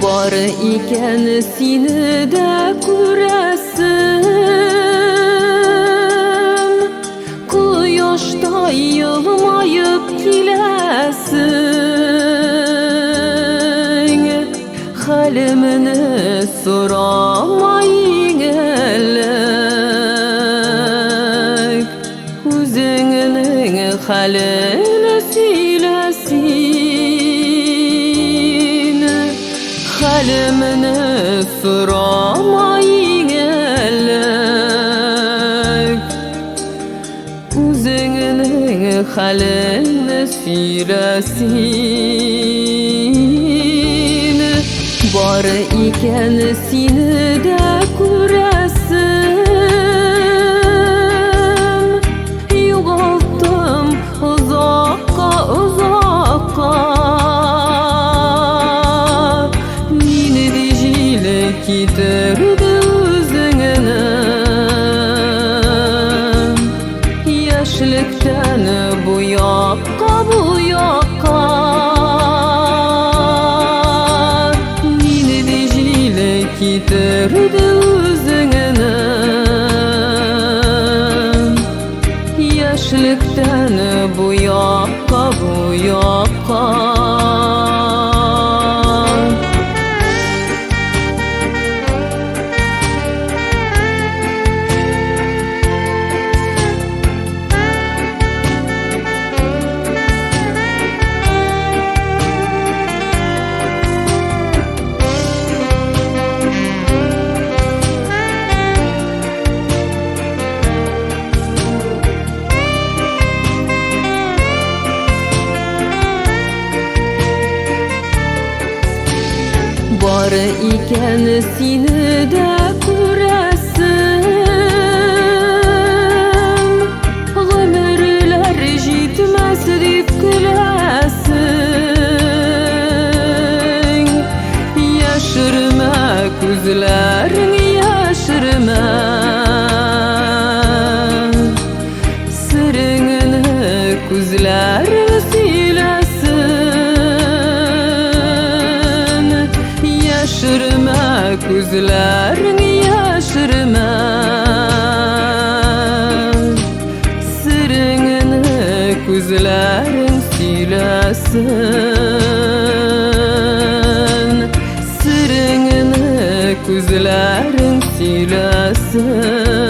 Var iken seni de göresim, Quyoshday yılmayıp kilesin. Halimni soramayın elek, O'zingning halini söylesin. Halimni soramayın elek, O'zingning halini söylesin. Var iken seni de göresim, Yo'g'oltdim uzoqqa uzoqqa, Meni dejili ketirdi o'zingni. Yoshlikdan bu yoqqa bu yoqqa, Meni dejili ketirdi o'zingni. Yoshlikdan bu yoqqa bu yoqqa. Var iken seni de göresim, Ömürler yetmez dep gülesin. Yashirma ko'zlaring yashirma, Siringni ko'zlaring söylesin. Yashirma ko'zlaring yashirma, Siringni ko'zlaring söylesin. Siringni ko'zlaring söylesin.